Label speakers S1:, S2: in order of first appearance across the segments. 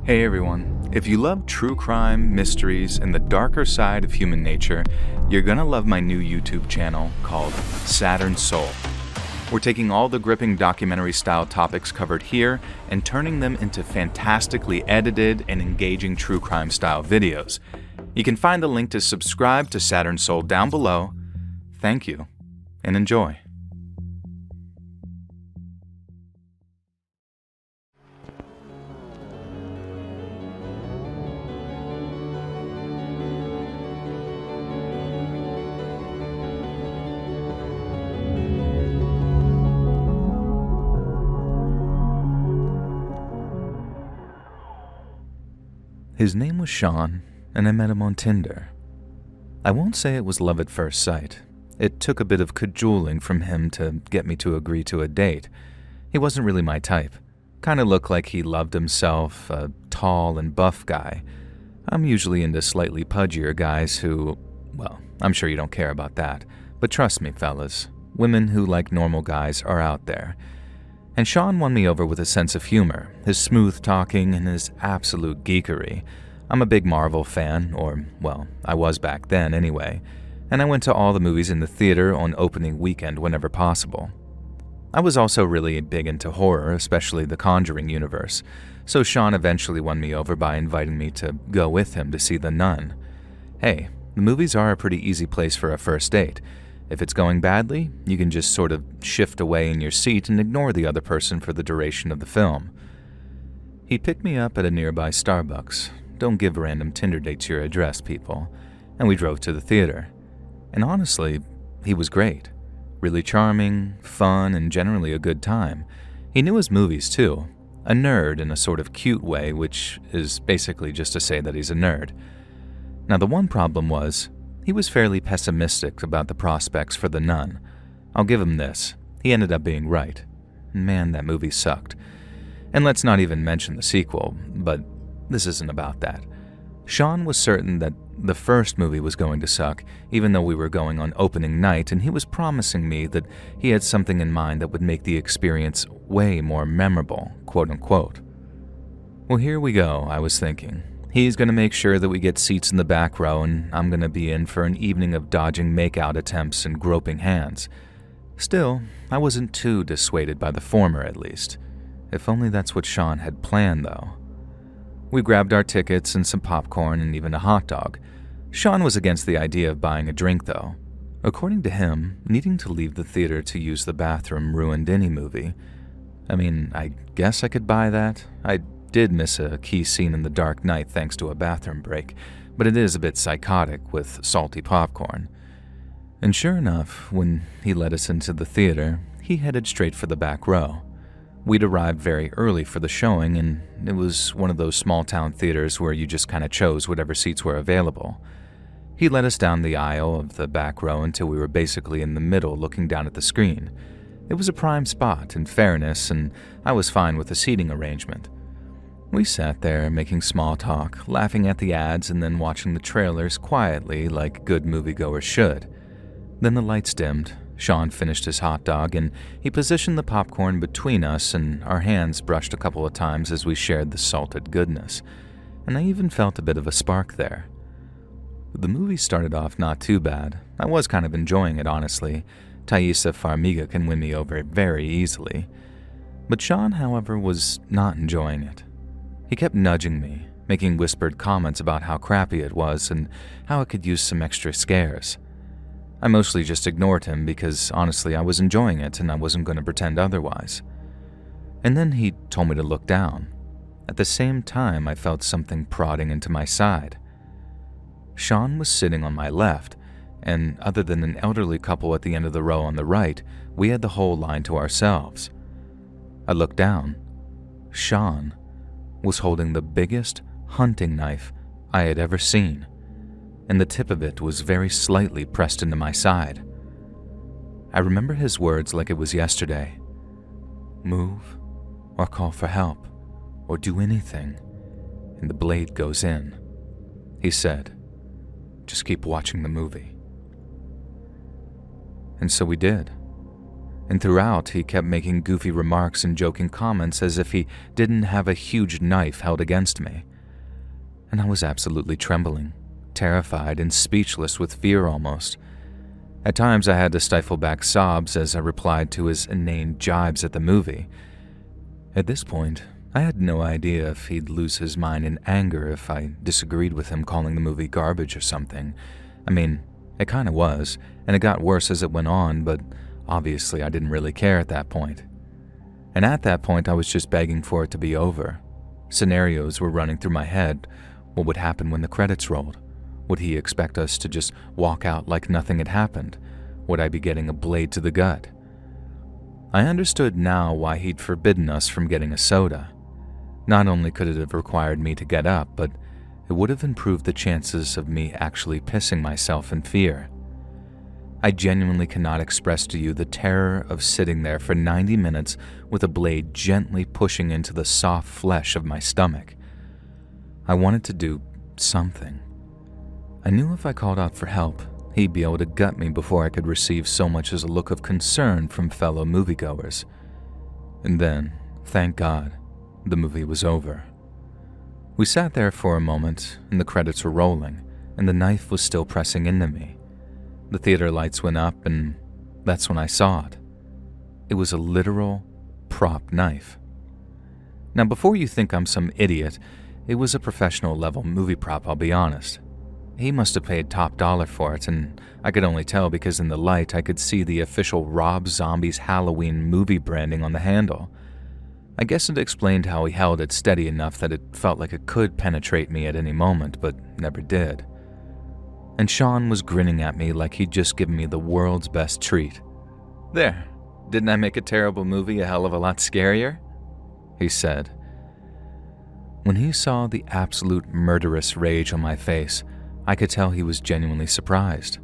S1: Hey everyone, if you love true crime, mysteries, and the darker side of human nature, you're gonna love my new YouTube channel called Saturn Soul. We're taking all the gripping documentary-style topics covered here and turning them into fantastically edited and engaging true crime-style videos. You can find the link to subscribe to Saturn Soul down below. Thank you, and enjoy. His name was Sean, and I met him on Tinder. I won't say it was love at first sight. It took a bit of cajoling from him to get me to agree to a date. He wasn't really my type. Kinda looked like he loved himself, a tall and buff guy. I'm usually into slightly pudgier guys who, well, I'm sure you don't care about that. But trust me, fellas, women who like normal guys are out there. And Sean won me over with a sense of humor, his smooth talking, and his absolute geekery. I'm a big Marvel fan, or, well, I was back then anyway, and I went to all the movies in the theater on opening weekend whenever possible. I was also really big into horror, especially the Conjuring universe, so Sean eventually won me over by inviting me to go with him to see The Nun. Hey, the movies are a pretty easy place for a first date. If it's going badly, you can just sort of shift away in your seat and ignore the other person for the duration of the film. He picked me up at a nearby Starbucks. Don't give random Tinder dates your address, people. And we drove to the theater. And honestly, he was great. Really charming, fun, and generally a good time. He knew his movies too. A nerd in a sort of cute way, which is basically just to say that he's a nerd. Now the one problem was, he was fairly pessimistic about the prospects for The Nun. I'll give him this. He ended up being right. Man, that movie sucked. And let's not even mention the sequel, but this isn't about that. Sean was certain that the first movie was going to suck, even though we were going on opening night, and he was promising me that he had something in mind that would make the experience way more memorable, quote-unquote. Well, here we go, I was thinking. He's going to make sure that we get seats in the back row, and I'm going to be in for an evening of dodging make-out attempts and groping hands. Still, I wasn't too dissuaded by the former, at least. If only that's what Sean had planned, though. We grabbed our tickets and some popcorn and even a hot dog. Sean was against the idea of buying a drink, though. According to him, needing to leave the theater to use the bathroom ruined any movie. I mean, I guess I could buy that. I did miss a key scene in The Dark Knight thanks to a bathroom break, but it is a bit psychotic with salty popcorn. And sure enough, when he led us into the theater, he headed straight for the back row. We'd arrived very early for the showing, and it was one of those small-town theaters where you just kind of chose whatever seats were available. He led us down the aisle of the back row until we were basically in the middle looking down at the screen. It was a prime spot, in fairness, and I was fine with the seating arrangement. We sat there making small talk, laughing at the ads, and then watching the trailers quietly like good moviegoers should. Then the lights dimmed, Sean finished his hot dog, and he positioned the popcorn between us, and our hands brushed a couple of times as we shared the salted goodness. And I even felt a bit of a spark there. The movie started off not too bad. I was kind of enjoying it, honestly. Thaisa Farmiga can win me over very easily. But Sean, however, was not enjoying it. He kept nudging me, making whispered comments about how crappy it was and how it could use some extra scares. I mostly just ignored him because, honestly, I was enjoying it and I wasn't going to pretend otherwise. And then he told me to look down. At the same time, I felt something prodding into my side. Sean was sitting on my left, and other than an elderly couple at the end of the row on the right, we had the whole line to ourselves. I looked down. Sean was holding the biggest hunting knife I had ever seen, and the tip of it was very slightly pressed into my side. I remember his words like it was yesterday. Move, or call for help, or do anything, and the blade goes in. He said, just keep watching the movie. And so we did. and throughout he kept making goofy remarks and joking comments as if he didn't have a huge knife held against me. And I was absolutely trembling, terrified and speechless with fear almost. At times I had to stifle back sobs as I replied to his inane jibes at the movie. At this point, I had no idea if he'd lose his mind in anger if I disagreed with him calling the movie garbage or something. I mean, it kinda was, and it got worse as it went on, but obviously I didn't really care at that point. And at that point I was just begging for it to be over. Scenarios were running through my head. What would happen when the credits rolled? Would he expect us to just walk out like nothing had happened? Would I be getting a blade to the gut? I understood now why he'd forbidden us from getting a soda. Not only could it have required me to get up, but it would have improved the chances of me actually pissing myself in fear. I genuinely cannot express to you the terror of sitting there for 90 minutes with a blade gently pushing into the soft flesh of my stomach. I wanted to do something. I knew if I called out for help, he'd be able to gut me before I could receive so much as a look of concern from fellow moviegoers. And then, thank God, the movie was over. We sat there for a moment, and the credits were rolling, and the knife was still pressing into me. The theater lights went up, and that's when I saw it. It was a literal prop knife. Now, before you think I'm some idiot, it was a professional-level movie prop, I'll be honest. He must have paid top dollar for it, and I could only tell because in the light I could see the official Rob Zombie's Halloween movie branding on the handle. I guess it explained how he held it steady enough that it felt like it could penetrate me at any moment, but never did. And Sean was grinning at me like he'd just given me the world's best treat. "There, didn't I make a terrible movie a hell of a lot scarier?" he said. When he saw the absolute murderous rage on my face, I could tell he was genuinely surprised.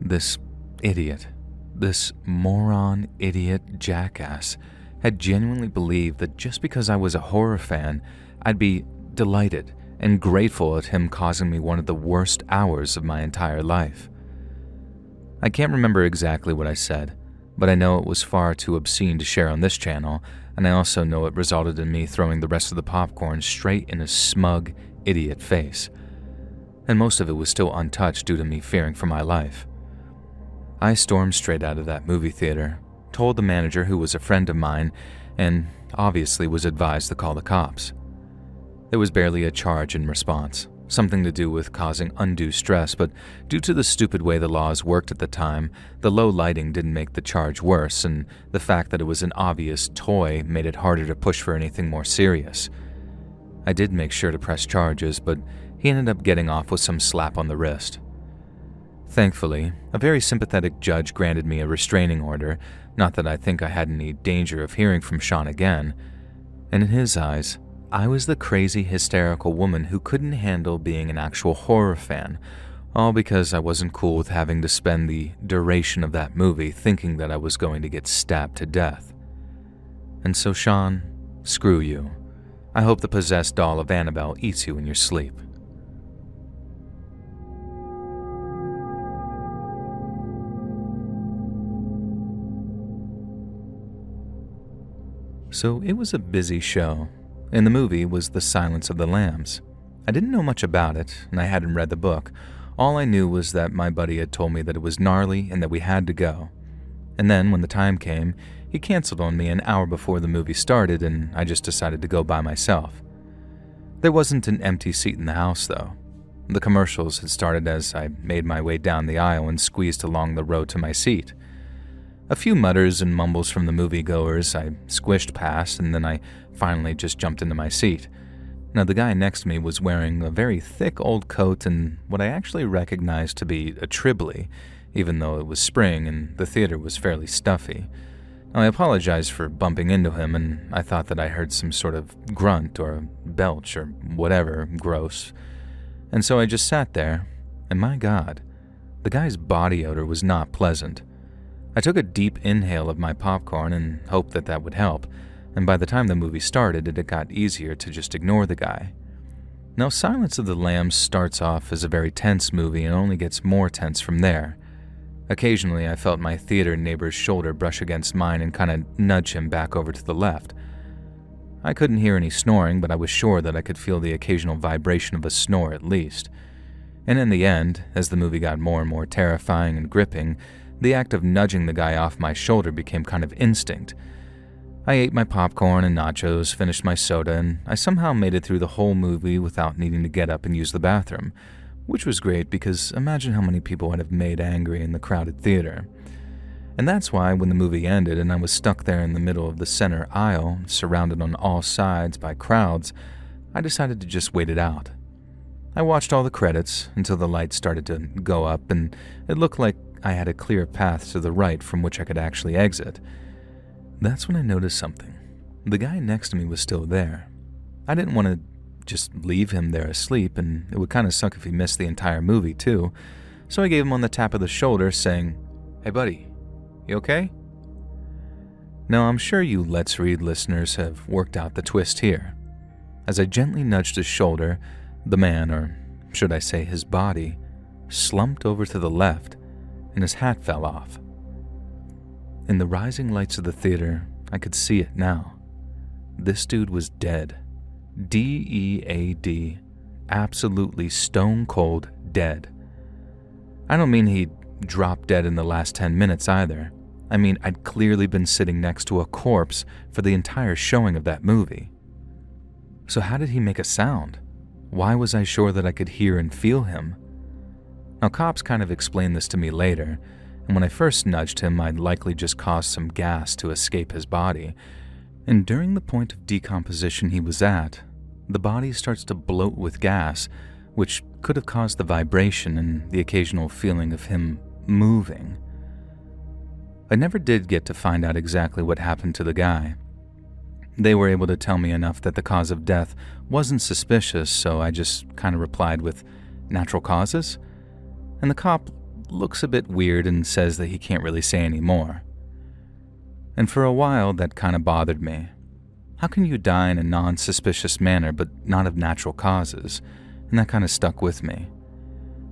S1: This idiot, this moron idiot jackass, had genuinely believed that just because I was a horror fan, I'd be delighted and grateful at him causing me one of the worst hours of my entire life. I can't remember exactly what I said, but I know it was far too obscene to share on this channel, and I also know it resulted in me throwing the rest of the popcorn straight in his smug, idiot face. And most of it was still untouched due to me fearing for my life. I stormed straight out of that movie theater, told the manager, who was a friend of mine, and obviously was advised to call the cops. There was barely a charge in response, something to do with causing undue stress, but due to the stupid way the laws worked at the time, the low lighting didn't make the charge worse, and the fact that it was an obvious toy made it harder to push for anything more serious. I did make sure to press charges, but he ended up getting off with some slap on the wrist. Thankfully, a very sympathetic judge granted me a restraining order, not that I think I had any danger of hearing from Sean again, and in his eyes, I was the crazy, hysterical woman who couldn't handle being an actual horror fan, all because I wasn't cool with having to spend the duration of that movie thinking that I was going to get stabbed to death. And so, Sean, screw you. I hope the possessed doll of Annabelle eats you in your sleep. So it was a busy show, and the movie was The Silence of the Lambs. I didn't know much about it, and I hadn't read the book. All I knew was that my buddy had told me that it was gnarly and that we had to go. And then, when the time came, he canceled on me an hour before the movie started, and I just decided to go by myself. There wasn't an empty seat in the house, though. The commercials had started as I made my way down the aisle and squeezed along the road to my seat. A few mutters and mumbles from the moviegoers I squished past, and then I finally just jumped into my seat. Now, the guy next to me was wearing a very thick old coat and what I actually recognized to be a Tribbley, even though it was spring and the theater was fairly stuffy. I apologized for bumping into him, and I thought that I heard some sort of grunt or belch or whatever gross. And so I just sat there, and my God, the guy's body odor was not pleasant. I took a deep inhale of my popcorn and hoped that that would help, and by the time the movie started, it had got easier to just ignore the guy. Now, Silence of the Lambs starts off as a very tense movie and only gets more tense from there. Occasionally, I felt my theater neighbor's shoulder brush against mine and kind of nudge him back over to the left. I couldn't hear any snoring, but I was sure that I could feel the occasional vibration of a snore at least. And in the end, as the movie got more and more terrifying and gripping, the act of nudging the guy off my shoulder became kind of instinct. I ate my popcorn and nachos, finished my soda, and I somehow made it through the whole movie without needing to get up and use the bathroom, which was great because imagine how many people I'd have made angry in the crowded theater. And that's why when the movie ended and I was stuck there in the middle of the center aisle, surrounded on all sides by crowds, I decided to just wait it out. I watched all the credits until the lights started to go up and it looked like I had a clear path to the right from which I could actually exit. That's when I noticed something. The guy next to me was still there. I didn't want to just leave him there asleep, and it would kind of suck if he missed the entire movie too, so I gave him on the tap of the shoulder saying, "Hey buddy, you okay?" Now I'm sure you Let's Read listeners have worked out the twist here. As I gently nudged his shoulder, the man, or should I say his body, slumped over to the left and his hat fell off. In the rising lights of the theater, I could see it now. This dude was dead. D-E-A-D. Absolutely stone cold dead. I don't mean he dropped dead in the last 10 minutes either. I mean, I'd clearly been sitting next to a corpse for the entire showing of that movie. So how did he make a sound? Why was I sure that I could hear and feel him? Now, cops kind of explained this to me later, and when I first nudged him, I'd likely just caused some gas to escape his body. And during the point of decomposition he was at, the body starts to bloat with gas, which could have caused the vibration and the occasional feeling of him moving. I never did get to find out exactly what happened to the guy. They were able to tell me enough that the cause of death wasn't suspicious, so I just kind of replied with natural causes. And the cop looks a bit weird and says that he can't really say any more. And for a while, that kind of bothered me. How can you die in a non-suspicious manner but not of natural causes? And that kind of stuck with me.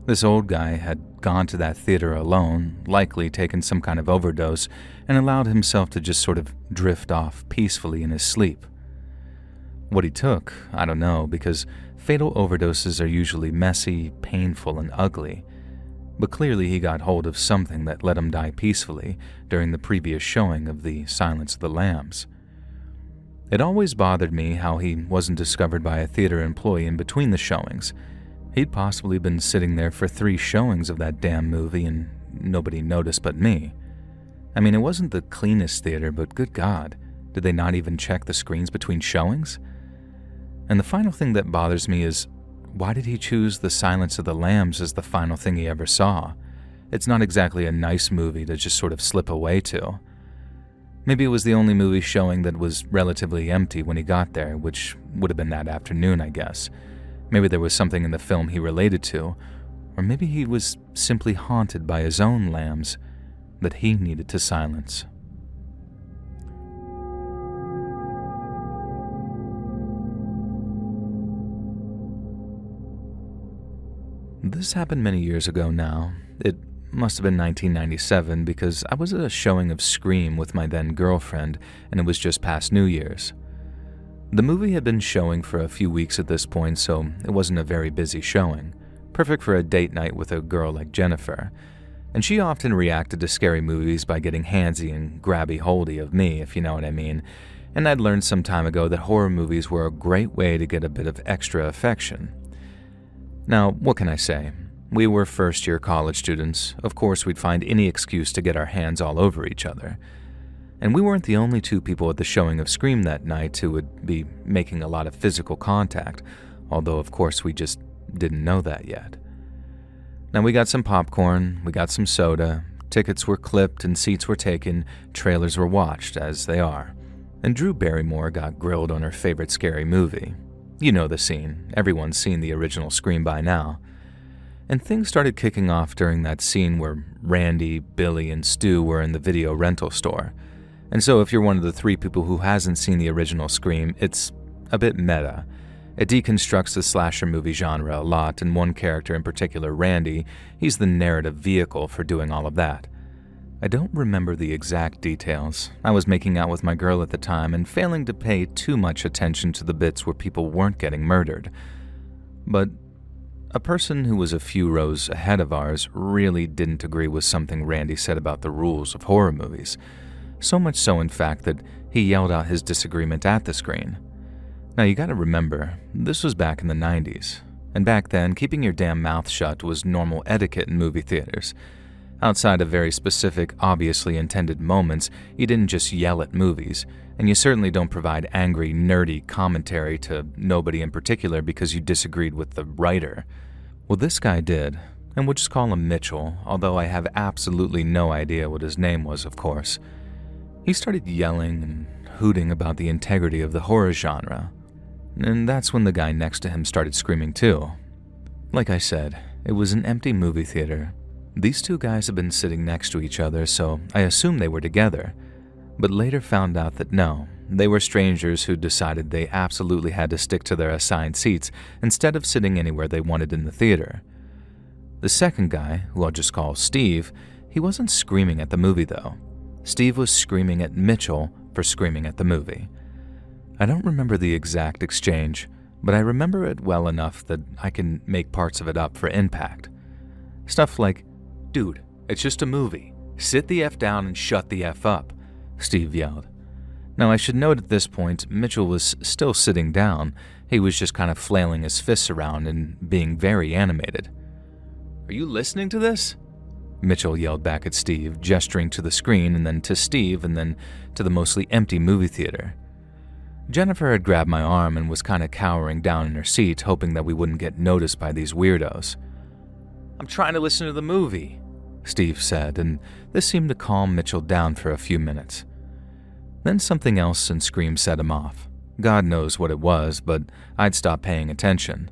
S1: This old guy had gone to that theater alone, likely taken some kind of overdose, and allowed himself to just sort of drift off peacefully in his sleep. What he took, I don't know, because fatal overdoses are usually messy, painful, and ugly. But clearly he got hold of something that let him die peacefully during the previous showing of the Silence of the Lambs. It always bothered me how he wasn't discovered by a theater employee in between the showings. He'd possibly been sitting there for 3 showings of that damn movie and nobody noticed but me. I mean, it wasn't the cleanest theater, but good God, did they not even check the screens between showings? And the final thing that bothers me is, why did he choose The Silence of the Lambs as the final thing he ever saw? It's not exactly a nice movie to just sort of slip away to. Maybe it was the only movie showing that was relatively empty when he got there, which would have been that afternoon, I guess. Maybe there was something in the film he related to, or maybe he was simply haunted by his own lambs that he needed to silence. This happened many years ago now. It must have been 1997 because I was at a showing of Scream with my then girlfriend, and it was just past New Year's. The movie had been showing for a few weeks at this point, so it wasn't a very busy showing. Perfect for a date night with a girl like Jennifer. And she often reacted to scary movies by getting handsy and grabby-holdy of me, if you know what I mean. And I'd learned some time ago that horror movies were a great way to get a bit of extra affection. Now, what can I say? We were first-year college students. Of course, we'd find any excuse to get our hands all over each other. And we weren't the only 2 people at the showing of Scream that night who would be making a lot of physical contact, although of course we just didn't know that yet. Now we got some popcorn, we got some soda, tickets were clipped and seats were taken, trailers were watched, as they are. And Drew Barrymore got grilled on her favorite scary movie. You know the scene, everyone's seen the original Scream by now. And things started kicking off during that scene where Randy, Billy, and Stu were in the video rental store. And so if you're one of the 3 people who hasn't seen the original Scream, it's a bit meta. It deconstructs the slasher movie genre a lot, and one character in particular, Randy, he's the narrative vehicle for doing all of that. I don't remember the exact details. I was making out with my girl at the time and failing to pay too much attention to the bits where people weren't getting murdered. But a person who was a few rows ahead of ours really didn't agree with something Randy said about the rules of horror movies. So much so, in fact, that he yelled out his disagreement at the screen. Now, you gotta remember, this was back in the 90s. And back then, keeping your damn mouth shut was normal etiquette in movie theaters. Outside of very specific, obviously intended moments, you didn't just yell at movies, and you certainly don't provide angry, nerdy commentary to nobody in particular because you disagreed with the writer. Well, this guy did, and we'll just call him Mitchell, although I have absolutely no idea what his name was, of course. He started yelling and hooting about the integrity of the horror genre, and that's when the guy next to him started screaming too. Like I said, it was an empty movie theater. These two guys had been sitting next to each other, so I assumed they were together, but later found out that no, they were strangers who decided they absolutely had to stick to their assigned seats instead of sitting anywhere they wanted in the theater. The second guy, who I'll just call Steve, he wasn't screaming at the movie though. Steve was screaming at Mitchell for screaming at the movie. I don't remember the exact exchange, but I remember it well enough that I can make parts of it up for impact. Stuff like, "Dude, it's just a movie. Sit the F down and shut the F up," Steve yelled. Now, I should note at this point, Mitchell was still sitting down. He was just kind of flailing his fists around and being very animated. "Are you listening to this?" Mitchell yelled back at Steve, gesturing to the screen and then to Steve and then to the mostly empty movie theater. Jennifer had grabbed my arm and was kind of cowering down in her seat, hoping that we wouldn't get noticed by these weirdos. "I'm trying to listen to the movie," Steve said, and this seemed to calm Mitchell down for a few minutes. Then something else and scream set him off. God knows what it was, but I'd stopped paying attention.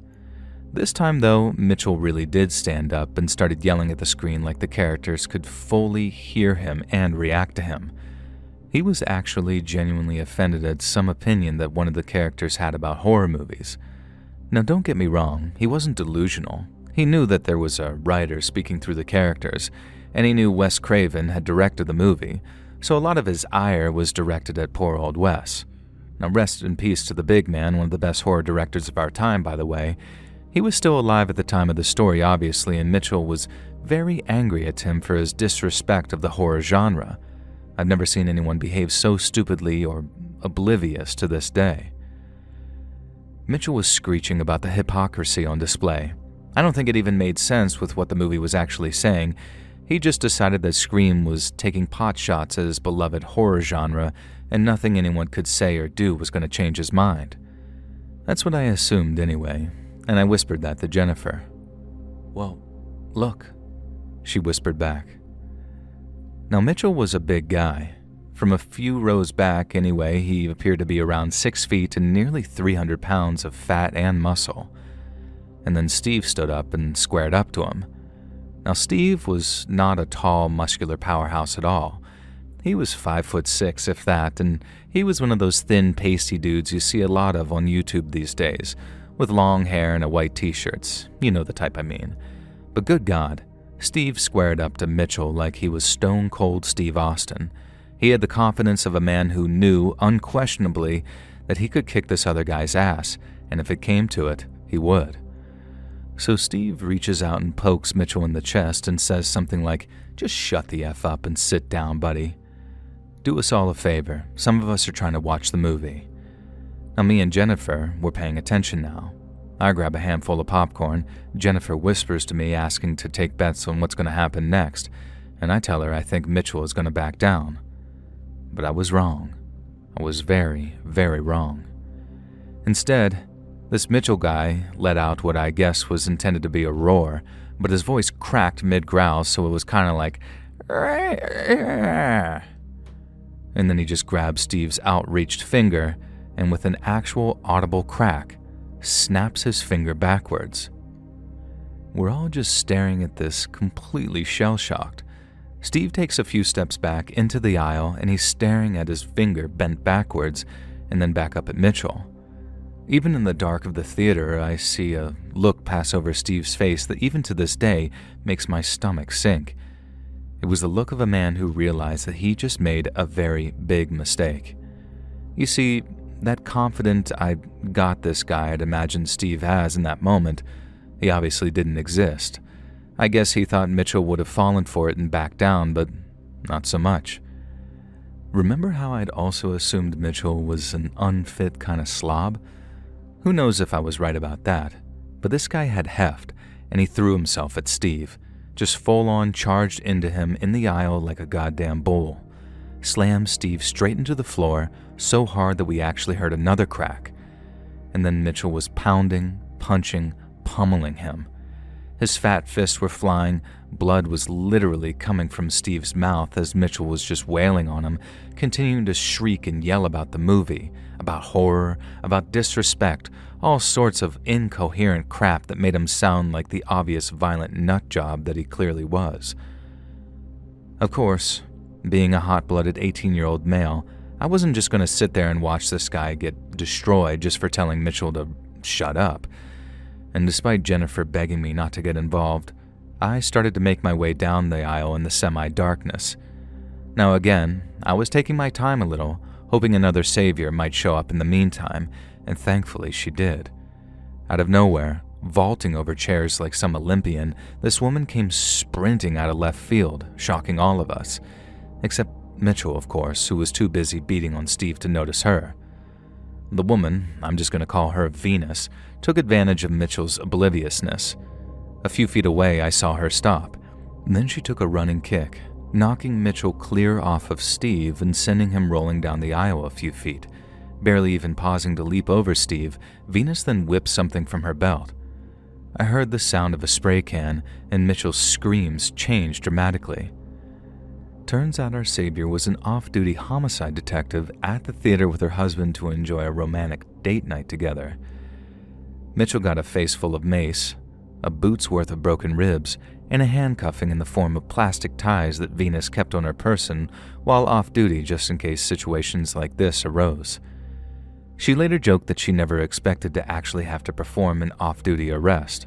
S1: This time, though, Mitchell really did stand up and started yelling at the screen like the characters could fully hear him and react to him. He was actually genuinely offended at some opinion that one of the characters had about horror movies. Now, don't get me wrong, he wasn't delusional. He knew that there was a writer speaking through the characters, and he knew Wes Craven had directed the movie, so a lot of his ire was directed at poor old Wes. Now, rest in peace to the big man, one of the best horror directors of our time, by the way. He was still alive at the time of the story, obviously, and Mitchell was very angry at him for his disrespect of the horror genre. I've never seen anyone behave so stupidly or oblivious to this day. Mitchell was screeching about the hypocrisy on display. I don't think it even made sense with what the movie was actually saying. He just decided that Scream was taking pot shots at his beloved horror genre, and nothing anyone could say or do was going to change his mind. That's what I assumed anyway, and I whispered that to Jennifer. "Well, look," she whispered back. Now, Mitchell was a big guy. From a few rows back, anyway, he appeared to be around 6 feet and nearly 300 pounds of fat and muscle. And then Steve stood up and squared up to him. Now, Steve was not a tall, muscular powerhouse at all. He was 5'6", if that, and he was one of those thin, pasty dudes you see a lot of on YouTube these days, with long hair and a white t-shirts. You know the type I mean. But good God, Steve squared up to Mitchell like he was Stone Cold Steve Austin. He had the confidence of a man who knew, unquestionably, that he could kick this other guy's ass, and if it came to it, he would. So Steve reaches out and pokes Mitchell in the chest and says something like, "Just shut the F up and sit down, buddy. Do us all a favor. Some of us are trying to watch the movie." Now, me and Jennifer were paying attention now. I grab a handful of popcorn. Jennifer whispers to me, asking to take bets on what's going to happen next, and I tell her I think Mitchell is going to back down. But I was wrong. I was very, very wrong. Instead, this Mitchell guy let out what I guess was intended to be a roar, but his voice cracked mid-growl, so it was kind of like, "Rah!" And then he just grabbed Steve's outreached finger, and with an actual audible crack, snaps his finger backwards. We're all just staring at this, completely shell-shocked. Steve takes a few steps back into the aisle, and he's staring at his finger bent backwards and then back up at Mitchell. Even in the dark of the theater, I see a look pass over Steve's face that even to this day makes my stomach sink. It was the look of a man who realized that he just made a very big mistake. You see, that confident, I got this guy I'd imagined Steve has in that moment, he obviously didn't exist. I guess he thought Mitchell would have fallen for it and backed down, but not so much. Remember how I'd also assumed Mitchell was an unfit kind of slob? Who knows if I was right about that, but this guy had heft, and he threw himself at Steve, just full-on charged into him in the aisle like a goddamn bull. Slammed Steve straight into the floor so hard that we actually heard another crack. And then Mitchell was pounding, punching, pummeling him. His fat fists were flying, blood was literally coming from Steve's mouth as Mitchell was just wailing on him, continuing to shriek and yell about the movie, about horror, about disrespect, all sorts of incoherent crap that made him sound like the obvious violent nutjob that he clearly was. Of course, being a hot-blooded 18-year-old male, I wasn't just going to sit there and watch this guy get destroyed just for telling Mitchell to shut up. And despite Jennifer begging me not to get involved, I started to make my way down the aisle in the semi-darkness. Now again, I was taking my time a little, hoping another savior might show up in the meantime, and thankfully she did. Out of nowhere, vaulting over chairs like some Olympian, this woman came sprinting out of left field, shocking all of us. Except Mitchell, of course, who was too busy beating on Steve to notice her. The woman, I'm just going to call her Venus, took advantage of Mitchell's obliviousness. A few feet away, I saw her stop. Then she took a running kick, knocking Mitchell clear off of Steve and sending him rolling down the aisle a few feet. Barely even pausing to leap over Steve, Venus then whipped something from her belt. I heard the sound of a spray can, and Mitchell's screams changed dramatically. Turns out our savior was an off-duty homicide detective at the theater with her husband to enjoy a romantic date night together. Mitchell got a face full of mace, a boot's worth of broken ribs, and a handcuffing in the form of plastic ties that Venus kept on her person while off-duty just in case situations like this arose. She later joked that she never expected to actually have to perform an off-duty arrest.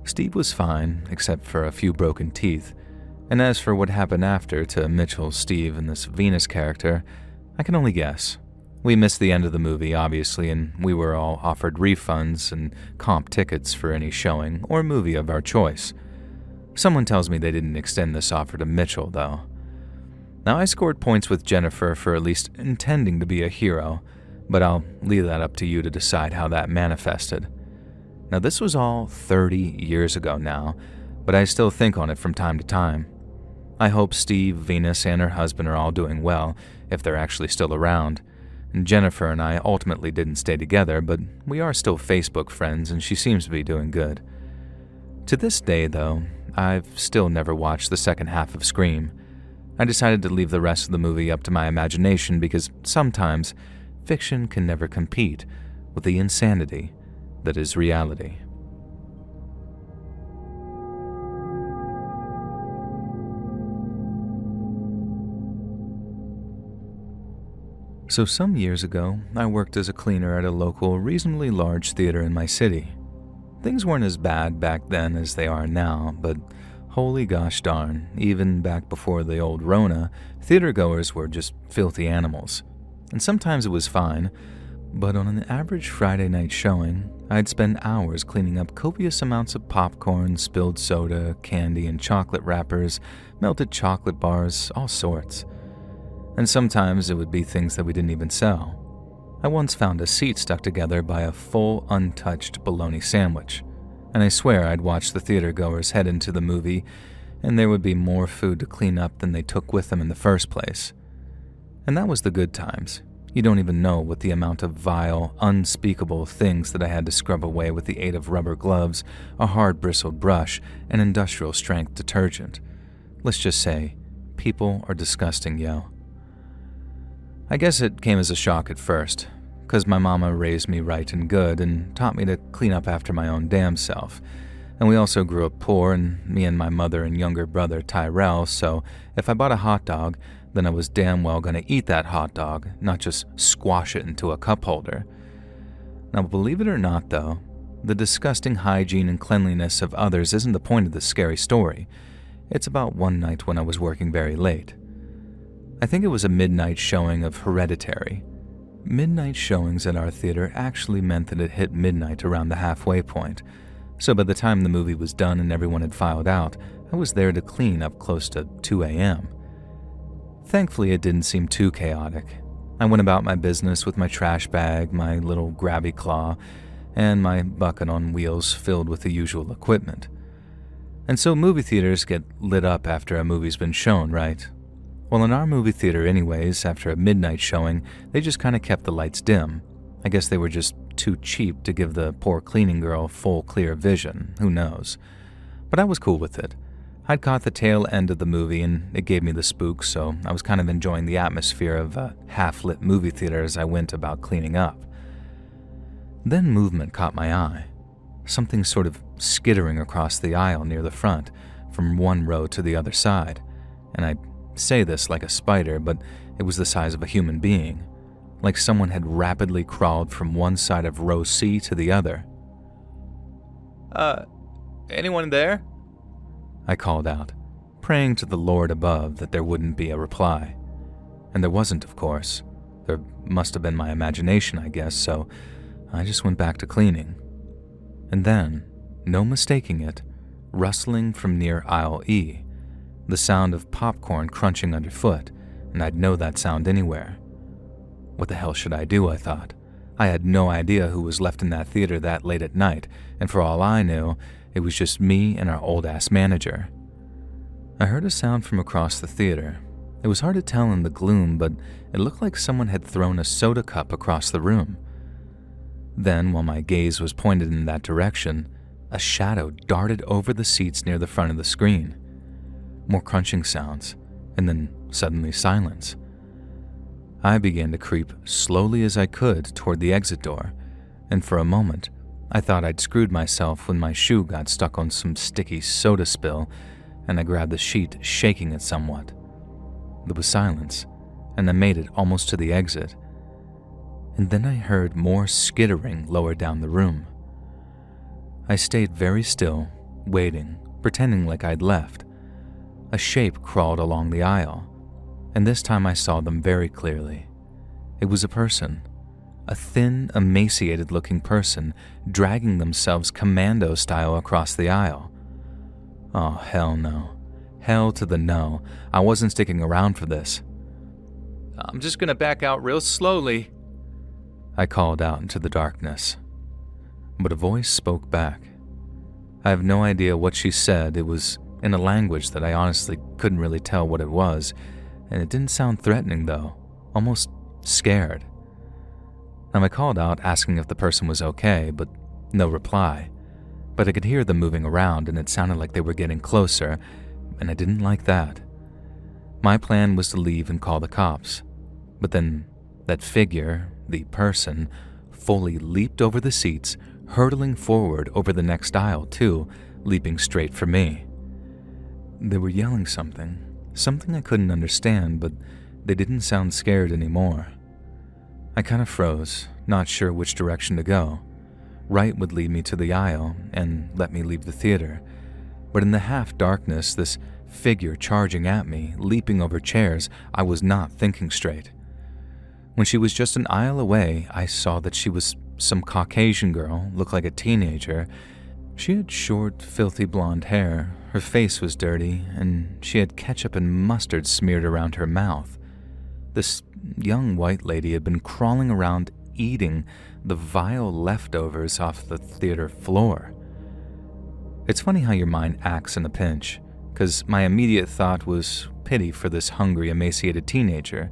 S1: Steve was fine, except for a few broken teeth, and as for what happened after to Mitchell, Steve, and this Venus character, I can only guess. We missed the end of the movie, obviously, and we were all offered refunds and comp tickets for any showing or movie of our choice. Someone tells me they didn't extend this offer to Mitchell, though. Now, I scored points with Jennifer for at least intending to be a hero, but I'll leave that up to you to decide how that manifested. Now, this was all 30 years ago now, but I still think on it from time to time. I hope Steve, Venus, and her husband are all doing well, if they're actually still around. Jennifer and I ultimately didn't stay together, but we are still Facebook friends, and she seems to be doing good. To this day, though, I've still never watched the second half of Scream. I decided to leave the rest of the movie up to my imagination because sometimes fiction can never compete with the insanity that is reality. So some years ago, I worked as a cleaner at a local, reasonably large theater in my city. Things weren't as bad back then as they are now, but holy gosh darn, even back before the old Rona, theatergoers were just filthy animals. And sometimes it was fine, but on an average Friday night showing, I'd spend hours cleaning up copious amounts of popcorn, spilled soda, candy, and chocolate wrappers, melted chocolate bars, all sorts. And sometimes it would be things that we didn't even sell. I once found a seat stuck together by a full, untouched bologna sandwich, and I swear I'd watch the theatergoers head into the movie, and there would be more food to clean up than they took with them in the first place. And that was the good times. You don't even know what the amount of vile, unspeakable things that I had to scrub away with the aid of rubber gloves, a hard-bristled brush, and industrial-strength detergent. Let's just say, people are disgusting, yo. I guess it came as a shock at first, 'cause my mama raised me right and good and taught me to clean up after my own damn self. And we also grew up poor, and me and my mother and younger brother Tyrell, so if I bought a hot dog, then I was damn well gonna eat that hot dog, not just squash it into a cup holder. Now, believe it or not, though, the disgusting hygiene and cleanliness of others isn't the point of this scary story. It's about one night when I was working very late. I think it was a midnight showing of Hereditary. Midnight showings at our theater actually meant that it hit midnight around the halfway point, so by the time the movie was done and everyone had filed out, I was there to clean up close to 2 a.m. Thankfully, it didn't seem too chaotic. I went about my business with my trash bag, my little grabby claw, and my bucket on wheels filled with the usual equipment. And so movie theaters get lit up after a movie's been shown, right? Well, in our movie theater anyways, after a midnight showing, they just kind of kept the lights dim. I guess they were just too cheap to give the poor cleaning girl full clear vision, who knows. But I was cool with it. I'd caught the tail end of the movie and it gave me the spooks, so I was kind of enjoying the atmosphere of a half-lit movie theater as I went about cleaning up. Then movement caught my eye. Something sort of skittering across the aisle near the front, from one row to the other side, and I say this like a spider, but it was the size of a human being, like someone had rapidly crawled from one side of row C to the other.
S2: Anyone there?"
S1: I called out, praying to the Lord above that there wouldn't be a reply. And there wasn't, of course. There must have been my imagination, I guess, so I just went back to cleaning. And then, no mistaking it, rustling from near aisle E, the sound of popcorn crunching underfoot, and I'd know that sound anywhere. What the hell should I do, I thought. I had no idea who was left in that theater that late at night, and for all I knew, it was just me and our old-ass manager. I heard a sound from across the theater. It was hard to tell in the gloom, but it looked like someone had thrown a soda cup across the room. Then, while my gaze was pointed in that direction, a shadow darted over the seats near the front of the screen. More crunching sounds, and then suddenly silence. I began to creep slowly as I could toward the exit door, and for a moment, I thought I'd screwed myself when my shoe got stuck on some sticky soda spill, and I grabbed the sheet, shaking it somewhat. There was silence, and I made it almost to the exit. And then I heard more skittering lower down the room. I stayed very still, waiting, pretending like I'd left. A shape crawled along the aisle, and this time I saw them very clearly. It was a person, a thin, emaciated-looking person dragging themselves commando-style across the aisle. Oh, hell no. Hell to the no. I wasn't sticking around for this.
S2: "I'm just gonna back out real slowly,"
S1: I called out into the darkness. But a voice spoke back. I have no idea what she said. It was in a language that I honestly couldn't really tell what it was, and it didn't sound threatening though, almost scared. Now I called out asking if the person was okay, but no reply. But I could hear them moving around and it sounded like they were getting closer, and I didn't like that. My plan was to leave and call the cops, but then that figure, the person, fully leaped over the seats, hurtling forward over the next aisle too, leaping straight for me. They were yelling something I couldn't understand, but they didn't sound scared anymore. I kind of froze, not sure which direction to go. Right would lead me to the aisle and let me leave the theater, but in the half-darkness, this figure charging at me, leaping over chairs, I was not thinking straight. When she was just an aisle away, I saw that she was some Caucasian girl, looked like a teenager. She had short, filthy blonde hair, her face was dirty, and she had ketchup and mustard smeared around her mouth. This young white lady had been crawling around eating the vile leftovers off the theater floor. It's funny how your mind acts in a pinch, because my immediate thought was pity for this hungry, emaciated teenager.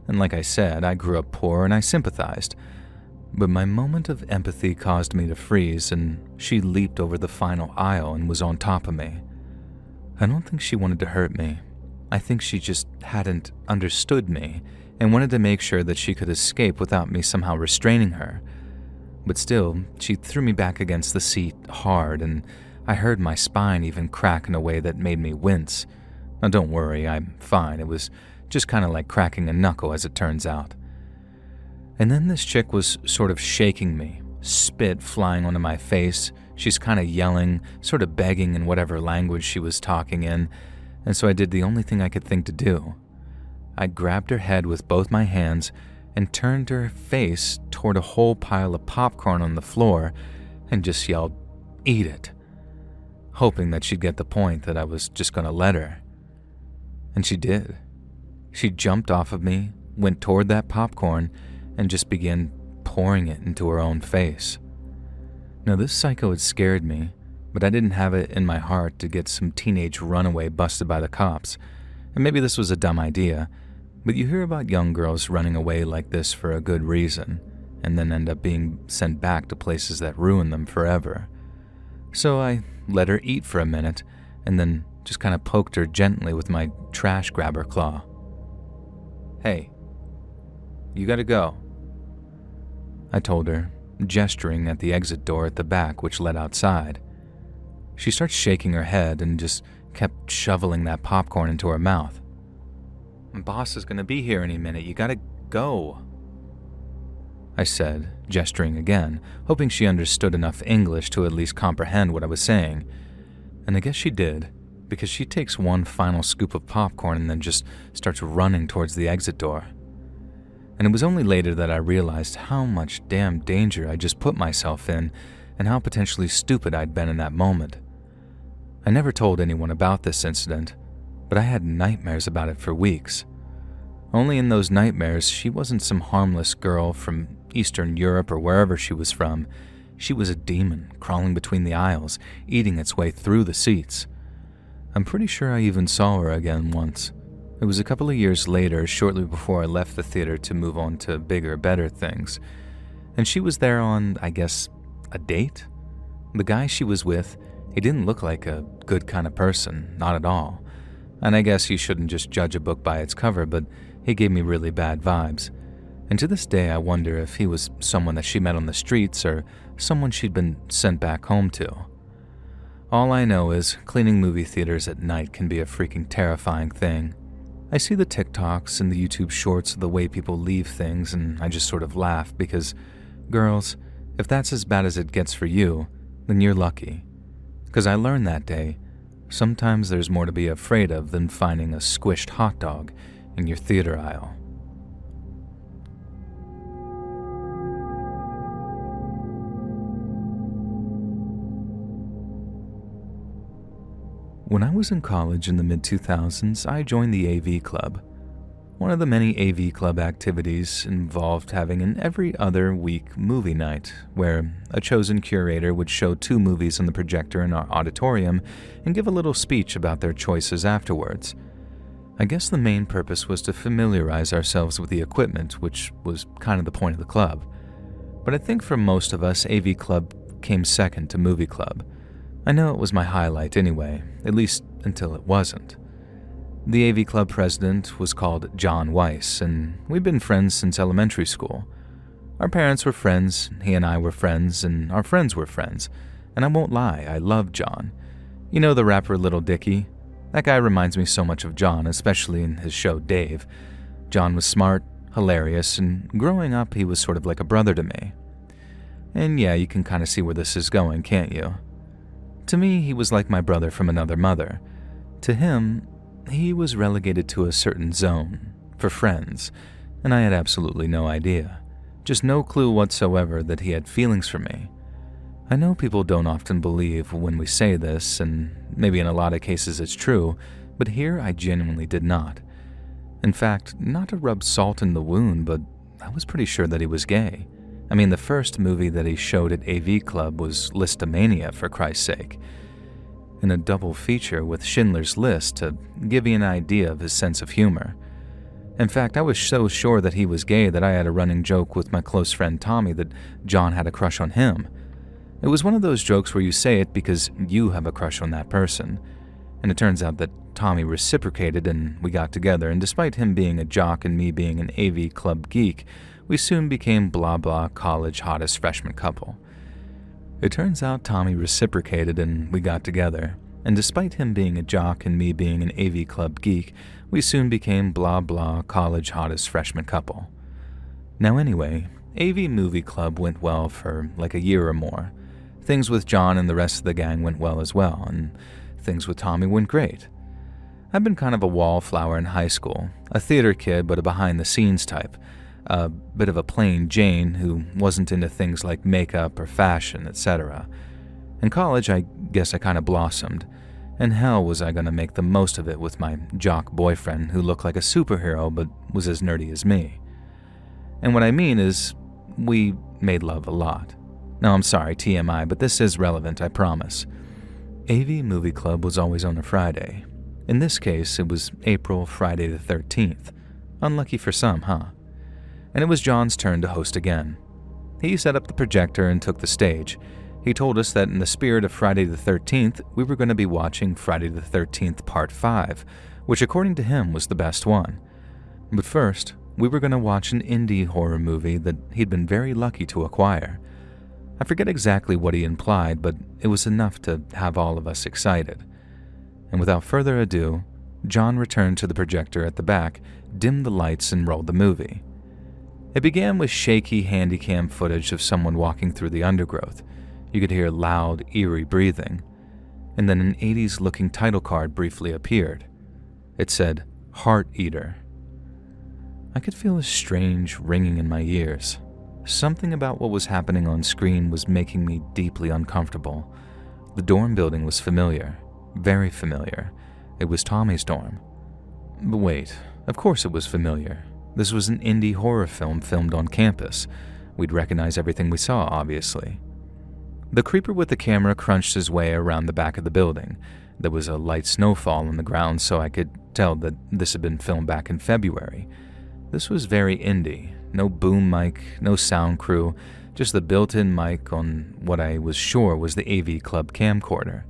S1: And like I said, I grew up poor and I sympathized. But my moment of empathy caused me to freeze, and she leaped over the final aisle and was on top of me. I don't think she wanted to hurt me. I think she just hadn't understood me and wanted to make sure that she could escape without me somehow restraining her. But still, she threw me back against the seat hard, and I heard my spine even crack in a way that made me wince. Now don't worry, I'm fine. It was just kind of like cracking a knuckle as it turns out. And then this chick was sort of shaking me, spit flying onto my face. She's kind of yelling, sort of begging in whatever language she was talking in, and so I did the only thing I could think to do. I grabbed her head with both my hands and turned her face toward a whole pile of popcorn on the floor and just yelled, "Eat it," hoping that she'd get the point that I was just going to let her. And she did. She jumped off of me, went toward that popcorn, and just began pouring it into her own face. Now, this psycho had scared me, but I didn't have it in my heart to get some teenage runaway busted by the cops. And maybe this was a dumb idea, but you hear about young girls running away like this for a good reason, and then end up being sent back to places that ruin them forever. So I let her eat for a minute, and then just kind of poked her gently with my trash grabber claw. "Hey, you gotta go," I told her, gesturing at the exit door at the back which led outside. She starts shaking her head and just kept shoveling that popcorn into her mouth. "My boss is gonna be here any minute, you gotta go," I said, gesturing again, hoping she understood enough English to at least comprehend what I was saying. And I guess she did, because she takes one final scoop of popcorn and then just starts running towards the exit door. And it was only later that I realized how much damn danger I just put myself in and how potentially stupid I'd been in that moment. I never told anyone about this incident, but I had nightmares about it for weeks. Only in those nightmares, she wasn't some harmless girl from Eastern Europe or wherever she was from. She was a demon crawling between the aisles, eating its way through the seats. I'm pretty sure I even saw her again once. It was a couple of years later, shortly before I left the theater to move on to bigger, better things. And she was there on, I guess, a date? The guy she was with, he didn't look like a good kind of person, not at all. And I guess you shouldn't just judge a book by its cover, but he gave me really bad vibes. And to this day, I wonder if he was someone that she met on the streets or someone she'd been sent back home to. All I know is cleaning movie theaters at night can be a freaking terrifying thing. I see the TikToks and the YouTube shorts of the way people leave things, and I just sort of laugh because, girls, if that's as bad as it gets for you, then you're lucky. Because I learned that day, sometimes there's more to be afraid of than finding a squished hot dog in your theater aisle. When I was in college in the mid-2000s, I joined the AV Club. One of the many AV Club activities involved having an every other week movie night, where a chosen curator would show 2 movies on the projector in our auditorium and give a little speech about their choices afterwards. I guess the main purpose was to familiarize ourselves with the equipment, which was kind of the point of the club. But I think for most of us, AV Club came second to Movie Club. I know it was my highlight anyway, at least until it wasn't. The AV Club president was called John Weiss, and we'd been friends since elementary school. Our parents were friends, he and I were friends, and our friends were friends. And I won't lie, I loved John. You know the rapper Little Dicky? That guy reminds me so much of John, especially in his show Dave. John was smart, hilarious, and growing up he was sort of like a brother to me. And yeah, you can kind of see where this is going, can't you? To me, he was like my brother from another mother. To him, he was relegated to a certain zone, for friends, and I had absolutely no idea. Just no clue whatsoever that he had feelings for me. I know people don't often believe when we say this, and maybe in a lot of cases it's true, but here I genuinely did not. In fact, not to rub salt in the wound, but I was pretty sure that he was gay. I mean, the first movie that he showed at AV Club was Listomania, for Christ's sake. In a double feature with Schindler's List to give you an idea of his sense of humor. In fact, I was so sure that he was gay that I had a running joke with my close friend Tommy that John had a crush on him. It was one of those jokes where you say it because you have a crush on that person. And it turns out that Tommy reciprocated and we got together, and despite him being a jock and me being an AV Club geek, we soon became blah blah college hottest freshman couple. It turns out Tommy reciprocated and we got together, and despite him being a jock and me being an AV Club geek, we soon became blah blah college hottest freshman couple. Now anyway, AV Movie Club went well for like a year or more. Things with John and the rest of the gang went well as well, and things with Tommy went great. I've been kind of a wallflower in high school, a theater kid but a behind-the-scenes type, a bit of a plain Jane who wasn't into things like makeup or fashion, etc. In college, I guess I kind of blossomed, and hell was I going to make the most of it with my jock boyfriend who looked like a superhero but was as nerdy as me. And what I mean is, we made love a lot. No, I'm sorry, TMI, but this is relevant, I promise. AV Movie Club was always on a Friday. In this case, it was April Friday the 13th. Unlucky for some, huh? And it was John's turn to host again. He set up the projector and took the stage. He told us that in the spirit of Friday the 13th, we were going to be watching Friday the 13th Part 5, which according to him was the best one. But first, we were going to watch an indie horror movie that he'd been very lucky to acquire. I forget exactly what he implied, but it was enough to have all of us excited. And without further ado, John returned to the projector at the back, dimmed the lights, and rolled the movie. It began with shaky handycam footage of someone walking through the undergrowth. You could hear loud, eerie breathing. And then an 80s-looking title card briefly appeared. It said, Heart Eater. I could feel a strange ringing in my ears. Something about what was happening on screen was making me deeply uncomfortable. The dorm building was familiar. Very familiar. It was Tommy's dorm. But wait, of course it was familiar. This was an indie horror film filmed on campus. We'd recognize everything we saw, obviously. The creeper with the camera crunched his way around the back of the building. There was a light snowfall on the ground, so I could tell that this had been filmed back in February. This was very indie. No boom mic, no sound crew, just the built-in mic on what I was sure was the AV Club camcorder.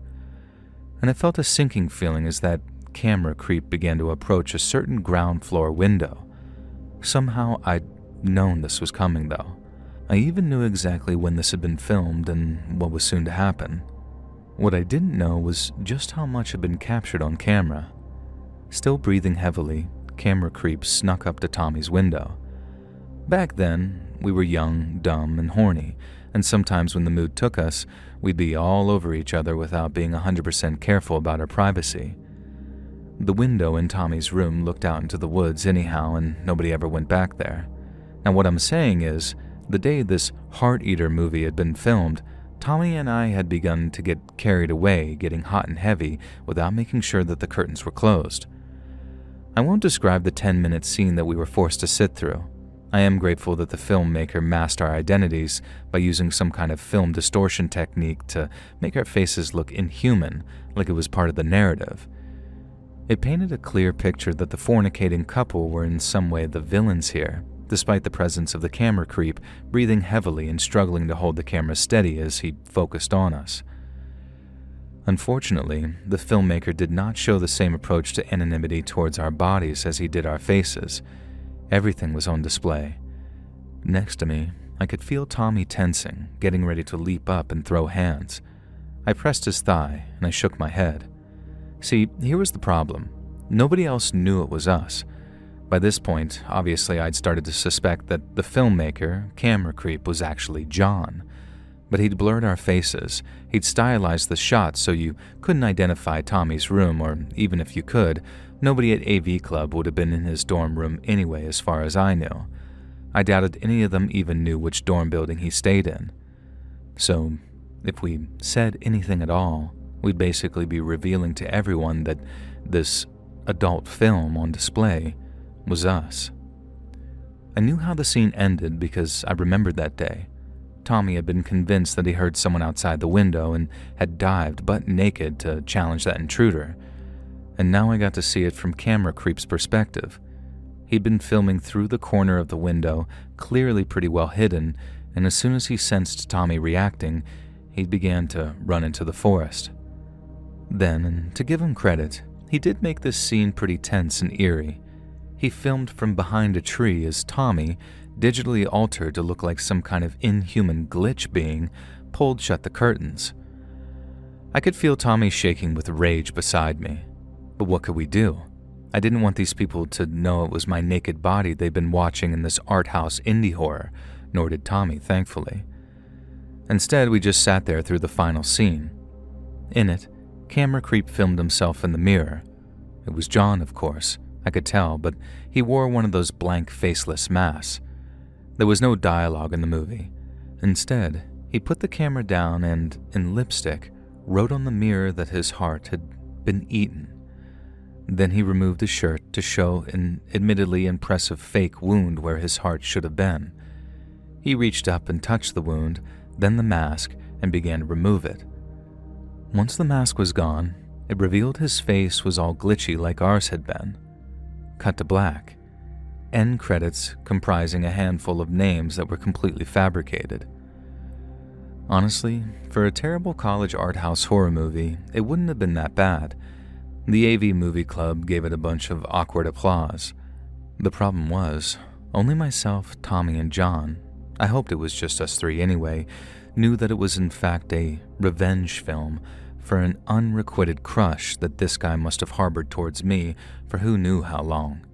S1: And I felt a sinking feeling as that camera creep began to approach a certain ground floor window. Somehow I'd known this was coming, though. I even knew exactly when this had been filmed and what was soon to happen. What I didn't know was just how much had been captured on camera. Still breathing heavily, camera creep snuck up to Tommy's window. Back then, we were young, dumb, and horny, and sometimes when the mood took us, we'd be all over each other without being 100% careful about our privacy. The window in Tommy's room looked out into the woods anyhow, and nobody ever went back there. Now what I'm saying is, the day this Heart Eater movie had been filmed, Tommy and I had begun to get carried away, getting hot and heavy without making sure that the curtains were closed. I won't describe the 10-minute scene that we were forced to sit through. I am grateful that the filmmaker masked our identities by using some kind of film distortion technique to make our faces look inhuman, like it was part of the narrative. It painted a clear picture that the fornicating couple were in some way the villains here, despite the presence of the camera creep breathing heavily and struggling to hold the camera steady as he focused on us. Unfortunately, the filmmaker did not show the same approach to anonymity towards our bodies as he did our faces. Everything was on display. Next to me, I could feel Tommy tensing, getting ready to leap up and throw hands. I pressed his thigh, and I shook my head. See, here was the problem. Nobody else knew it was us. By this point, obviously I'd started to suspect that the filmmaker, camera creep, was actually John. But he'd blurred our faces, he'd stylized the shots so you couldn't identify Tommy's room, or even if you could, nobody at AV Club would have been in his dorm room anyway as far as I knew. I doubted any of them even knew which dorm building he stayed in. So, if we said anything at all, we'd basically be revealing to everyone that this adult film on display was us. I knew how the scene ended because I remembered that day. Tommy had been convinced that he heard someone outside the window and had dived butt naked to challenge that intruder. And now I got to see it from camera creep's perspective. He'd been filming through the corner of the window, clearly pretty well hidden, and as soon as he sensed Tommy reacting, he began to run into the forest. Then, and to give him credit, he did make this scene pretty tense and eerie. He filmed from behind a tree as Tommy, digitally altered to look like some kind of inhuman glitch being, pulled shut the curtains. I could feel Tommy shaking with rage beside me. But what could we do? I didn't want these people to know it was my naked body they'd been watching in this art house indie horror, nor did Tommy, thankfully. Instead, we just sat there through the final scene. In it, Camera Creep filmed himself in the mirror. It was John, of course, I could tell, but he wore one of those blank, faceless masks. There was no dialogue in the movie. Instead, he put the camera down and, in lipstick, wrote on the mirror that his heart had been eaten. Then he removed his shirt to show an admittedly impressive fake wound where his heart should have been. He reached up and touched the wound, then the mask, and began to remove it. Once the mask was gone, it revealed his face was all glitchy like ours had been. Cut to black. End credits comprising a handful of names that were completely fabricated. Honestly, for a terrible college art house horror movie, it wouldn't have been that bad. The AV Movie Club gave it a bunch of awkward applause. The problem was, only myself, Tommy, and John, I hoped it was just us three anyway, knew that it was in fact a revenge film for an unrequited crush that this guy must have harbored towards me for who knew how long.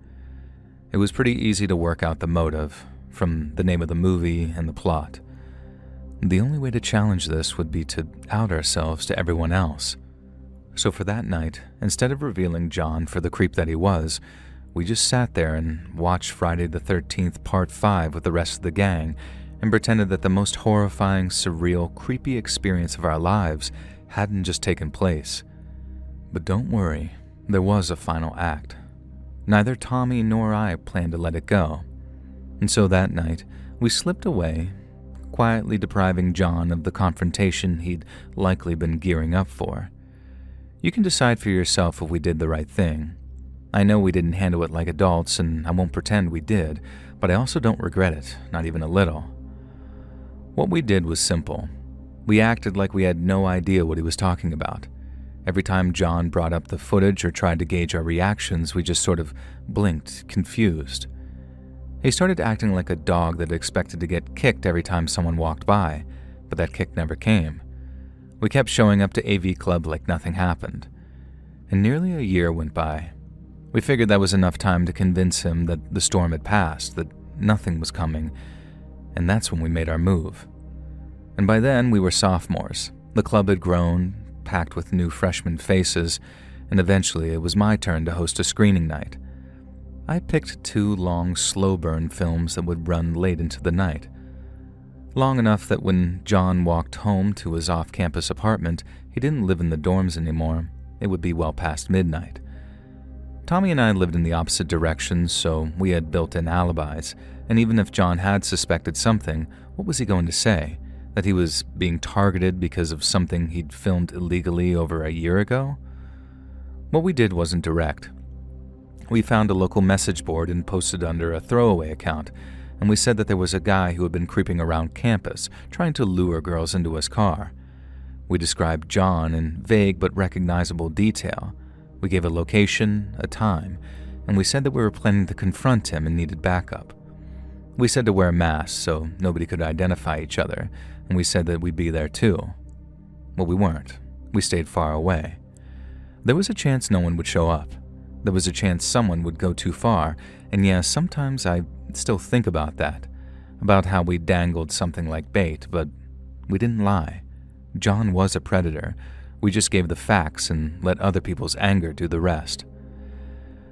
S1: It was pretty easy to work out the motive, from the name of the movie and the plot. The only way to challenge this would be to out ourselves to everyone else. So for that night, instead of revealing John for the creep that he was, we just sat there and watched Friday the 13th Part 5 with the rest of the gang and pretended that the most horrifying, surreal, creepy experience of our lives hadn't just taken place. But don't worry, there was a final act. Neither Tommy nor I planned to let it go. And so that night, we slipped away, quietly depriving John of the confrontation he'd likely been gearing up for. You can decide for yourself if we did the right thing. I know we didn't handle it like adults, and I won't pretend we did, but I also don't regret it, not even a little. What we did was simple. We acted like we had no idea what he was talking about. Every time John brought up the footage or tried to gauge our reactions, we just sort of blinked, confused. He started acting like a dog that expected to get kicked every time someone walked by, but that kick never came. We kept showing up to AV Club like nothing happened. And nearly a year went by. We figured that was enough time to convince him that the storm had passed, that nothing was coming, and that's when we made our move. And by then, we were sophomores. The club had grown, packed with new freshman faces, and eventually it was my turn to host a screening night. I picked 2 long, slow-burn films that would run late into the night. Long enough that when John walked home to his off-campus apartment, he didn't live in the dorms anymore. It would be well past midnight. Tommy and I lived in the opposite directions, so we had built-in alibis, and even if John had suspected something, what was he going to say? That he was being targeted because of something he'd filmed illegally over a year ago? What we did wasn't direct. We found a local message board and posted under a throwaway account, and we said that there was a guy who had been creeping around campus, trying to lure girls into his car. We described John in vague but recognizable detail. We gave a location, a time, and we said that we were planning to confront him and needed backup. We said to wear masks so nobody could identify each other, and we said that we'd be there too. Well, we weren't. We stayed far away. There was a chance no one would show up. There was a chance someone would go too far, and yes, sometimes I still think about that, about how we dangled something like bait, but we didn't lie. John was a predator. We just gave the facts and let other people's anger do the rest.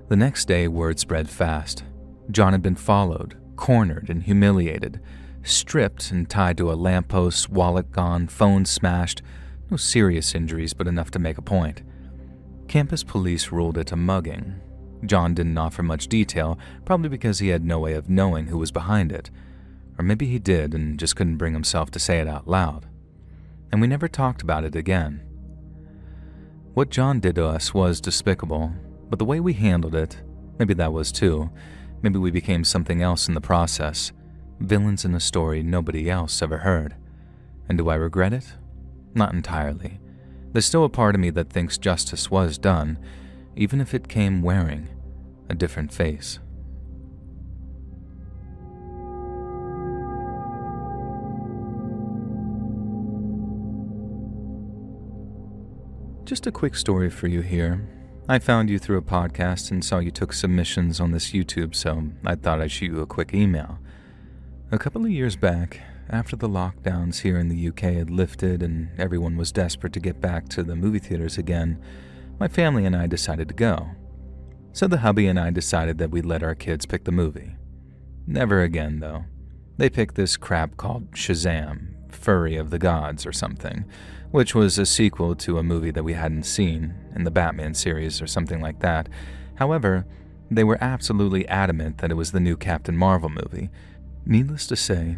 S1: The next day, word spread fast. John had been followed, cornered and humiliated, stripped and tied to a lamppost, wallet gone, phone smashed. No serious injuries, but enough to make a point. Campus police ruled it a mugging. John didn't offer much detail, probably because he had no way of knowing who was behind it. Or maybe he did and just couldn't bring himself to say it out loud. And we never talked about it again. What John did to us was despicable, but the way we handled it, maybe that was too. Maybe we became something else in the process. Villains in a story nobody else ever heard. And do I regret it? Not entirely. There's still a part of me that thinks justice was done, even if it came wearing a different face. Just a quick story for you here. I found you through a podcast and saw you took submissions on this YouTube, so I thought I'd shoot you a quick email. A couple of years back, after the lockdowns here in the UK had lifted and everyone was desperate to get back to the movie theaters again, my family and I decided to go. So the hubby and I decided that we'd let our kids pick the movie. Never again, though. They picked this crap called Shazam, Fury of the Gods or something, which was a sequel to a movie that we hadn't seen in the Batman series or something like that. However, they were absolutely adamant that it was the new Captain Marvel movie. Needless to say,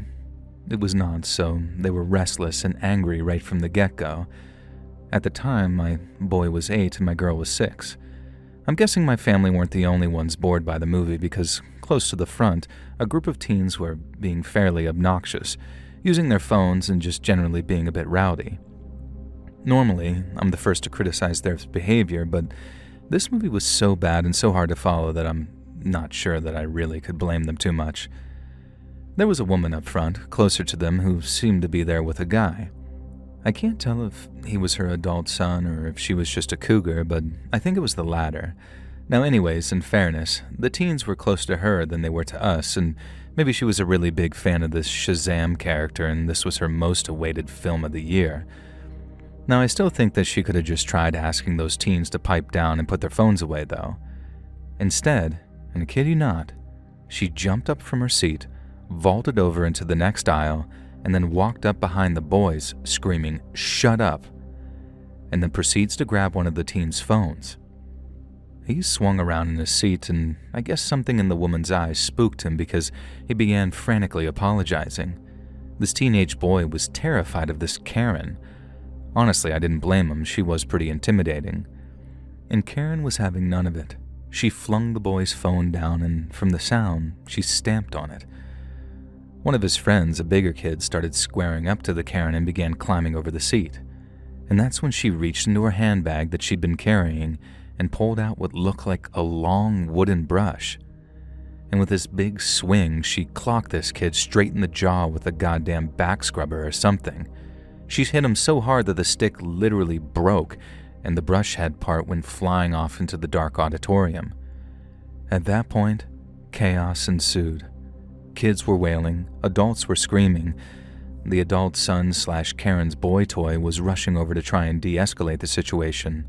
S1: it was not, so they were restless and angry right from the get-go. At the time, my boy was 8 and my girl was 6. I'm guessing my family weren't the only ones bored by the movie because, close to the front, a group of teens were being fairly obnoxious, using their phones and just generally being a bit rowdy. Normally, I'm the first to criticize their behavior, but this movie was so bad and so hard to follow that I'm not sure that I really could blame them too much. There was a woman up front, closer to them, who seemed to be there with a guy. I can't tell if he was her adult son or if she was just a cougar, but I think it was the latter. Now anyways, in fairness, the teens were closer to her than they were to us, and maybe she was a really big fan of this Shazam character and this was her most awaited film of the year. Now I still think that she could have just tried asking those teens to pipe down and put their phones away though. Instead, and I kid you not, she jumped up from her seat, vaulted over into the next aisle, and then walked up behind the boys, screaming, "Shut up!" and then proceeds to grab one of the teens' phones. He swung around in his seat, and I guess something in the woman's eyes spooked him because he began frantically apologizing. This teenage boy was terrified of this Karen. Honestly, I didn't blame him, she was pretty intimidating. And Karen was having none of it. She flung the boy's phone down, and from the sound, she stamped on it. One of his friends, a bigger kid, started squaring up to the Karen and began climbing over the seat. And that's when she reached into her handbag that she'd been carrying and pulled out what looked like a long wooden brush. And with this big swing, she clocked this kid straight in the jaw with a goddamn back scrubber or something. She hit him so hard that the stick literally broke, and the brush head part went flying off into the dark auditorium. At that point, chaos ensued. Kids were wailing, adults were screaming. The adult son/Karen's boy toy was rushing over to try and de-escalate the situation.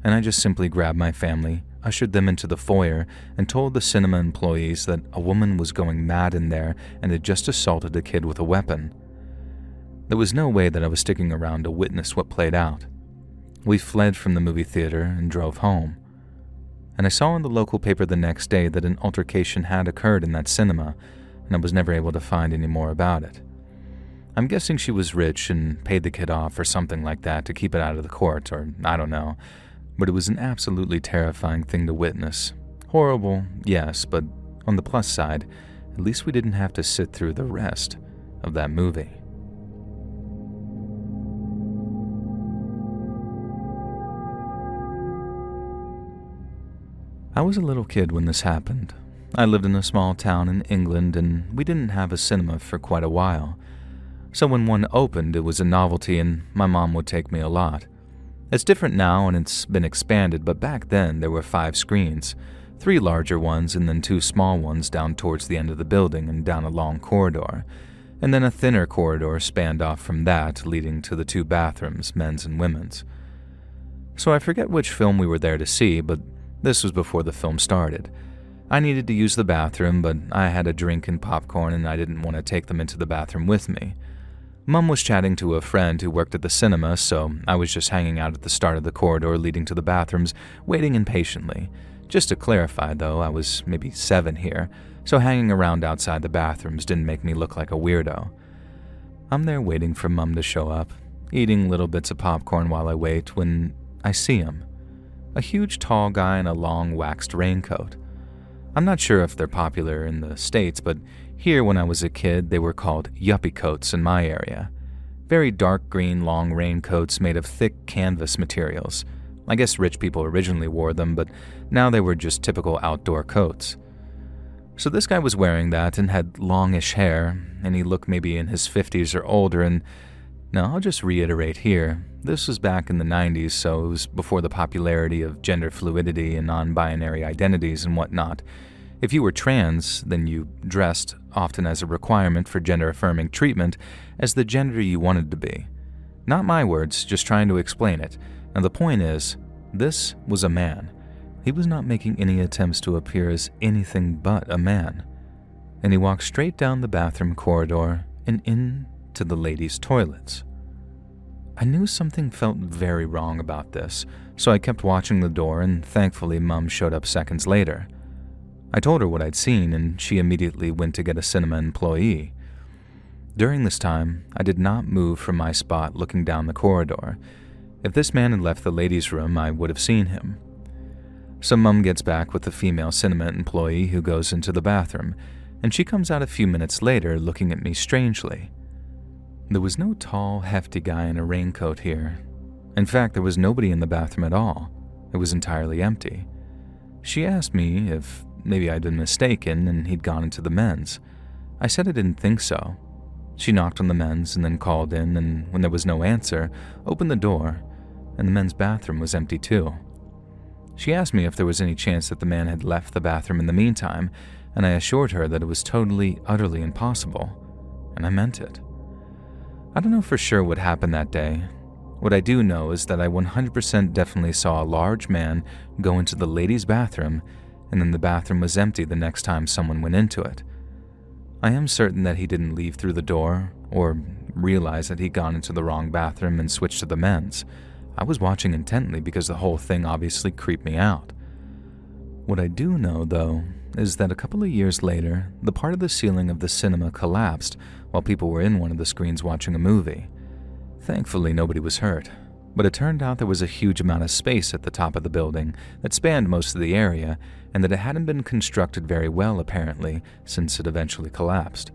S1: And I just simply grabbed my family, ushered them into the foyer, and told the cinema employees that a woman was going mad in there and had just assaulted a kid with a weapon. There was no way that I was sticking around to witness what played out. We fled from the movie theater and drove home. And I saw in the local paper the next day that an altercation had occurred in that cinema, and I was never able to find any more about it. I'm guessing she was rich and paid the kid off or something like that to keep it out of the court, or I don't know. But it was an absolutely terrifying thing to witness. Horrible, yes, but on the plus side, at least we didn't have to sit through the rest of that movie. I was a little kid when this happened. I lived in a small town in England, and we didn't have a cinema for quite a while. So when one opened, it was a novelty, and my mom would take me a lot. It's different now, and it's been expanded, but back then there were 5 screens, 3 larger ones and then 2 small ones down towards the end of the building and down a long corridor, and then a thinner corridor spanned off from that, leading to the 2 bathrooms, men's and women's. So I forget which film we were there to see, but this was before the film started. I needed to use the bathroom, but I had a drink and popcorn and I didn't want to take them into the bathroom with me. Mom was chatting to a friend who worked at the cinema, so I was just hanging out at the start of the corridor leading to the bathrooms, waiting impatiently. Just to clarify, though, I was maybe 7 here, so hanging around outside the bathrooms didn't make me look like a weirdo. I'm there waiting for Mom to show up, eating little bits of popcorn while I wait, when I see him. A huge tall guy in a long waxed raincoat. I'm not sure if they're popular in the States, but here when I was a kid they were called yuppie coats in my area. Very dark green long raincoats made of thick canvas materials. I guess rich people originally wore them, but now they were just typical outdoor coats. So this guy was wearing that and had longish hair, and he looked maybe in his 50s or older, and now I'll just reiterate here, this was back in the 90s, so it was before the popularity of gender fluidity and non-binary identities and whatnot. If you were trans, then you dressed, often as a requirement for gender-affirming treatment, as the gender you wanted to be. Not my words, just trying to explain it. And the point is, this was a man. He was not making any attempts to appear as anything but a man. And he walked straight down the bathroom corridor and into the ladies' toilets. I knew something felt very wrong about this, so I kept watching the door, and thankfully Mum showed up seconds later. I told her what I'd seen, and she immediately went to get a cinema employee. During this time, I did not move from my spot looking down the corridor. If this man had left the ladies' room, I would have seen him. So Mum gets back with the female cinema employee who goes into the bathroom, and she comes out a few minutes later looking at me strangely. There was no tall, hefty guy in a raincoat here. In fact, there was nobody in the bathroom at all. It was entirely empty. She asked me if maybe I'd been mistaken and he'd gone into the men's. I said I didn't think so. She knocked on the men's and then called in, and when there was no answer, opened the door, and the men's bathroom was empty too. She asked me if there was any chance that the man had left the bathroom in the meantime, and I assured her that it was totally, utterly impossible, and I meant it. I don't know for sure what happened that day. What I do know is that I 100% definitely saw a large man go into the ladies' bathroom, and then the bathroom was empty the next time someone went into it. I am certain that he didn't leave through the door, or realize that he'd gone into the wrong bathroom and switched to the men's. I was watching intently because the whole thing obviously creeped me out. What I do know, though, is that a couple of years later, the part of the ceiling of the cinema collapsed while people were in one of the screens watching a movie. Thankfully, nobody was hurt, but it turned out there was a huge amount of space at the top of the building that spanned most of the area, and that it hadn't been constructed very well apparently since it eventually collapsed.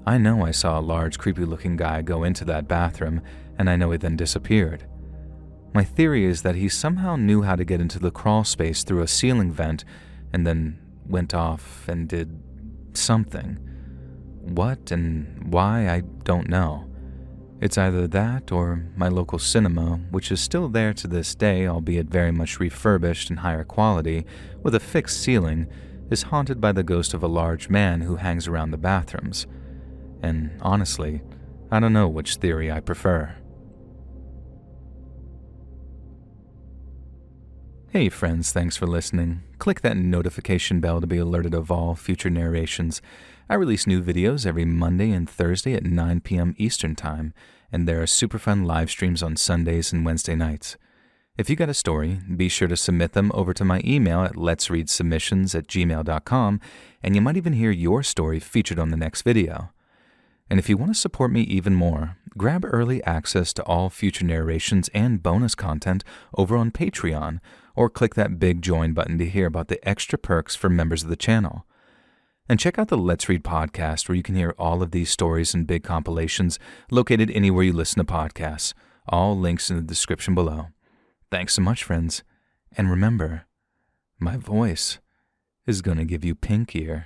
S1: I know I saw a large creepy-looking guy go into that bathroom, and I know he then disappeared. My theory is that he somehow knew how to get into the crawl space through a ceiling vent and then went off and did something. What and why, I don't know. It's either that or my local cinema, which is still there to this day, albeit very much refurbished and higher quality, with a fixed ceiling, is haunted by the ghost of a large man who hangs around the bathrooms. And honestly, I don't know which theory I prefer. Hey friends, thanks for listening. Click that notification bell to be alerted of all future narrations. I release new videos every Monday and Thursday at 9 p.m. Eastern Time, and there are super fun live streams on Sundays and Wednesday nights. If you got a story, be sure to submit them over to my email at letsreadsubmissions@gmail.com, and you might even hear your story featured on the next video. And if you want to support me even more, grab early access to all future narrations and bonus content over on Patreon, or click that big join button to hear about the extra perks for members of the channel. And check out the Let's Read podcast, where you can hear all of these stories and big compilations located anywhere you listen to podcasts. All links in the description below. Thanks so much, friends. And remember, my voice is gonna give you pink ear.